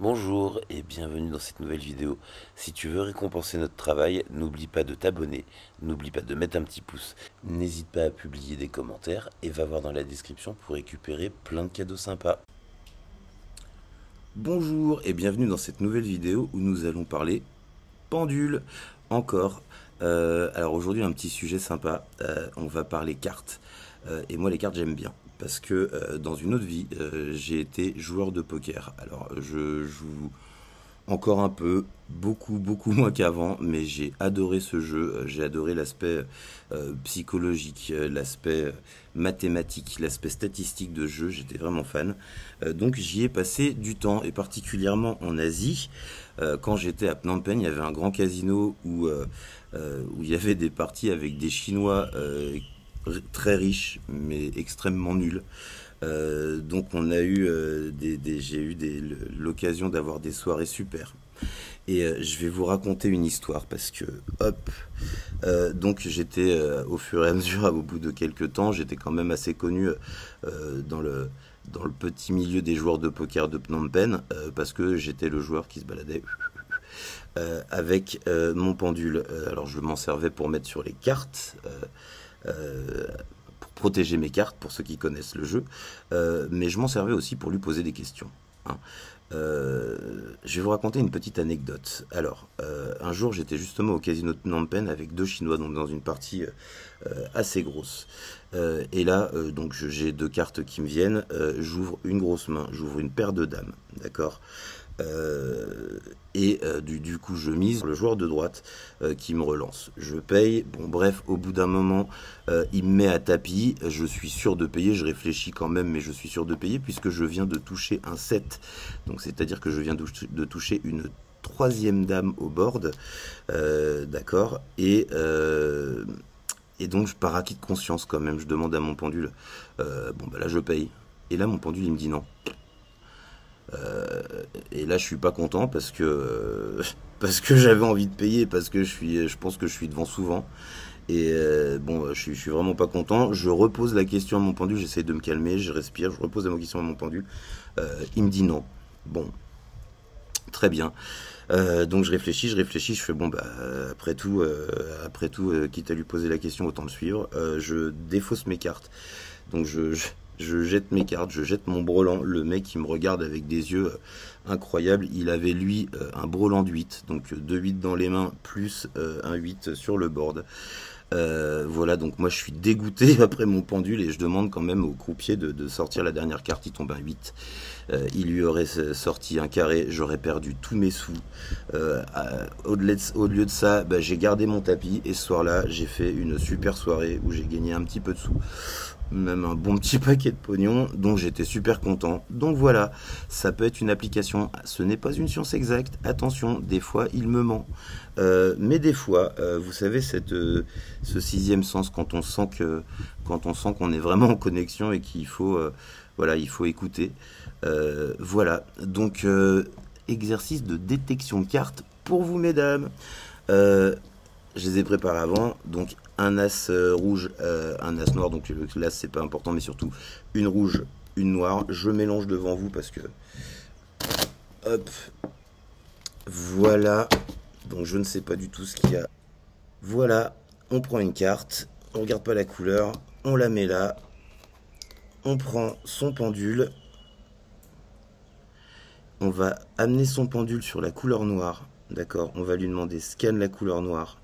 Bonjour et bienvenue dans cette nouvelle vidéo. Si tu veux récompenser notre travail, n'oublie pas de t'abonner, n'oublie pas de mettre un petit pouce, n'hésite pas à publier des commentaires et va voir dans la description pour récupérer plein de cadeaux sympas. Bonjour et bienvenue dans cette nouvelle vidéo où nous allons parler pendule encore. Alors aujourd'hui un petit sujet sympa, on va parler cartes. Et moi les cartes j'aime bien parce que dans une autre vie j'ai été joueur de poker. Alors je joue encore un peu, beaucoup moins qu'avant, mais j'ai adoré ce jeu, j'ai adoré l'aspect psychologique, l'aspect mathématique, l'aspect statistique de ce jeu, j'étais vraiment fan. Donc j'y ai passé du temps, et particulièrement en Asie. Quand j'étais à Phnom Penh, il y avait un grand casino où il y avait des parties avec des Chinois très riches, mais extrêmement nuls. Donc on a eu j'ai eu l'occasion d'avoir des soirées super. Et je vais vous raconter une histoire parce que hop, donc j'étais au fur et à mesure, au bout de quelques temps, j'étais quand même assez connu dans le petit milieu des joueurs de poker de Phnom Penh parce que j'étais le joueur qui se baladait avec mon pendule. Alors je m'en servais pour mettre sur les cartes. Pour protéger mes cartes, pour ceux qui connaissent le jeu, mais je m'en servais aussi pour lui poser des questions. Hein. Je vais vous raconter une petite anecdote. Alors, un jour, j'étais justement au casino de Phnom Penh avec deux Chinois, donc dans une partie assez grosse. Et là, donc j'ai deux cartes qui me viennent. J'ouvre une grosse main, j'ouvre une paire de dames, d'accord. Du coup, je mise sur le joueur de droite qui me relance. Je paye. Bon, bref, au bout d'un moment, il me met à tapis. Je suis sûr de payer. Je réfléchis quand même, mais je suis sûr de payer puisque je viens de toucher un 7. Donc, c'est-à-dire que je viens de toucher une troisième dame au board. D'accord. Et donc, par acquis de conscience, quand même, je demande à mon pendule bon, bah là, je paye. Et là, mon pendule, il me dit non. Et là, je suis pas content parce que parce que j'avais envie de payer, parce que je pense que je suis devant souvent. Et bon, je suis vraiment pas content. Je repose la question à mon pendule, j'essaie de me calmer, je respire, je repose la question à mon pendule. Il me dit non. Bon, très bien. Donc je réfléchis, je fais bon bah après tout, quitte à lui poser la question, autant le suivre. Je défausse mes cartes. Donc je jette mes cartes, je jette mon brelan. Le mec il me regarde avec des yeux incroyables. Il avait lui un brelan de 8, donc deux 8 dans les mains plus un 8 sur le board. Voilà, donc moi je suis dégoûté après mon pendule et je demande quand même au croupier de sortir la dernière carte, il tombe un 8. Il lui aurait sorti un carré, j'aurais perdu tous mes sous. Au lieu de ça, bah, j'ai gardé mon tapis et ce soir-là, j'ai fait une super soirée où j'ai gagné un petit peu de sous. Même un bon petit paquet de pognon, donc j'étais super content. Donc voilà, ça peut être une application, ce n'est pas une science exacte, attention, des fois il me ment. Mais des fois, vous savez, ce sixième sens, quand on sent qu'on est vraiment en connexion et qu'il faut, voilà, il faut écouter. Voilà, donc exercice de détection de cartes pour vous, mesdames. Euh, je les ai préparés avant, donc un as rouge, un as noir, donc l'as c'est pas important, mais surtout une rouge, une noire. Je mélange devant vous parce que, hop, voilà. Donc je ne sais pas du tout ce qu'il y a. Voilà, on prend une carte, on regarde pas la couleur, on la met là, on prend son pendule, on va amener son pendule sur la couleur noire, d'accord. On va lui demander scanne la couleur noire.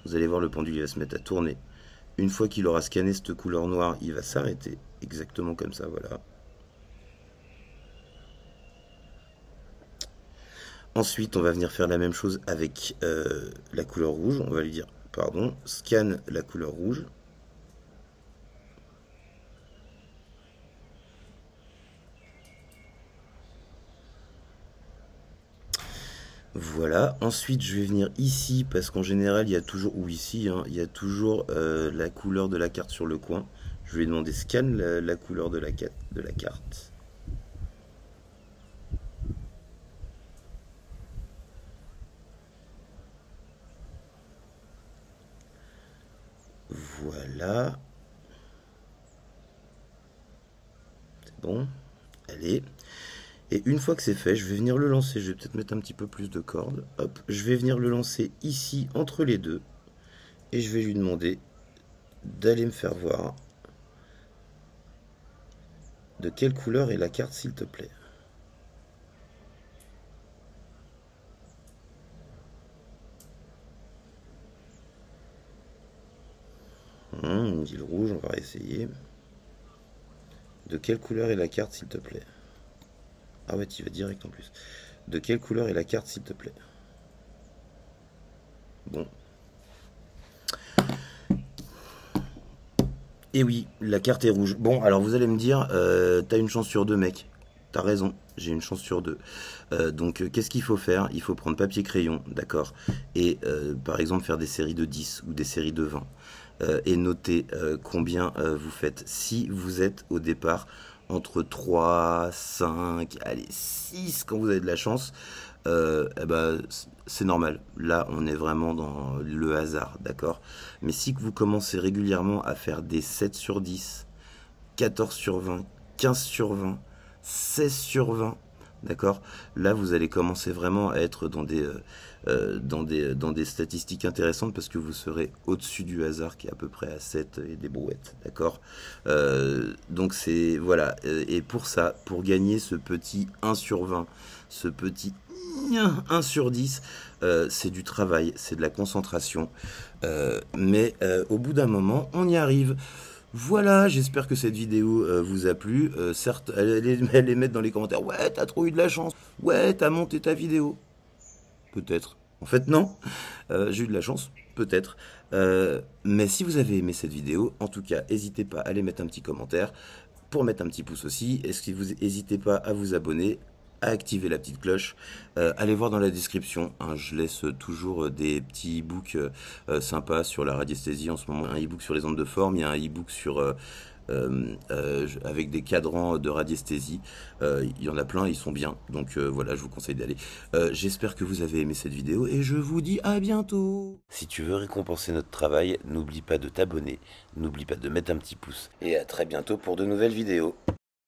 Vous allez voir, le pendule il va se mettre à tourner. Une fois qu'il aura scanné cette couleur noire, il va s'arrêter. Exactement comme ça, voilà. Ensuite, on va venir faire la même chose avec la couleur rouge. On va lui dire, pardon, scanne la couleur rouge. Voilà. Ensuite, je vais venir ici parce qu'en général, il y a toujours, ou ici, hein, il y a toujours la couleur de la carte sur le coin. Je vais demander scanne la couleur de la carte. Voilà. C'est bon. Allez. Et une fois que c'est fait, je vais venir le lancer. Je vais peut-être mettre un petit peu plus de cordes. Hop, je vais venir le lancer ici entre les deux. Et je vais lui demander d'aller me faire voir de quelle couleur est la carte, s'il te plaît. Il me dit le rouge, on va réessayer. De quelle couleur est la carte, s'il te plaît? Ah ouais, tu vas direct en plus. De quelle couleur est la carte, s'il te plaît? Bon. Et oui, la carte est rouge. Bon, alors vous allez me dire, t'as une chance sur deux, mec. T'as raison, j'ai une chance sur deux. Donc, qu'est-ce qu'il faut faire? Il faut prendre papier-crayon, d'accord? Et par exemple, faire des séries de 10 ou des séries de 20. Et noter combien vous faites. Si vous êtes au départ entre 3, 5, allez, 6 quand vous avez de la chance, eh ben, c'est normal. Là, on est vraiment dans le hasard, d'accord? Mais si vous commencez régulièrement à faire des 7 sur 10, 14 sur 20, 15 sur 20, 16 sur 20, d'accord? Là, vous allez commencer vraiment à être dans des statistiques intéressantes parce que vous serez au-dessus du hasard qui est à peu près à 7 et des brouettes, d'accord? Donc c'est, voilà, et pour ça, pour gagner ce petit 1 sur 20, ce petit 1 sur 10, c'est du travail, c'est de la concentration, mais au bout d'un moment, on y arrive. Voilà, j'espère que cette vidéo vous a plu. Certes, allez mettre dans les commentaires, ouais, t'as trop eu de la chance, ouais, t'as monté ta vidéo. Peut-être. En fait, non. J'ai eu de la chance, peut-être. Mais si vous avez aimé cette vidéo, en tout cas, n'hésitez pas à aller mettre un petit commentaire, pour mettre un petit pouce aussi. Est-ce que vous n'hésitez pas à vous abonner, à activer la petite cloche. Allez voir dans la description, hein, je laisse toujours des petits e-books sympas sur la radiesthésie en ce moment. Un e-book sur les ondes de forme, il y a un e-book sur avec des cadrans de radiesthésie. Il y en a plein, ils sont bien. Donc voilà, je vous conseille d'aller. J'espère que vous avez aimé cette vidéo et je vous dis à bientôt. Si tu veux récompenser notre travail, n'oublie pas de t'abonner, n'oublie pas de mettre un petit pouce. Et à très bientôt pour de nouvelles vidéos.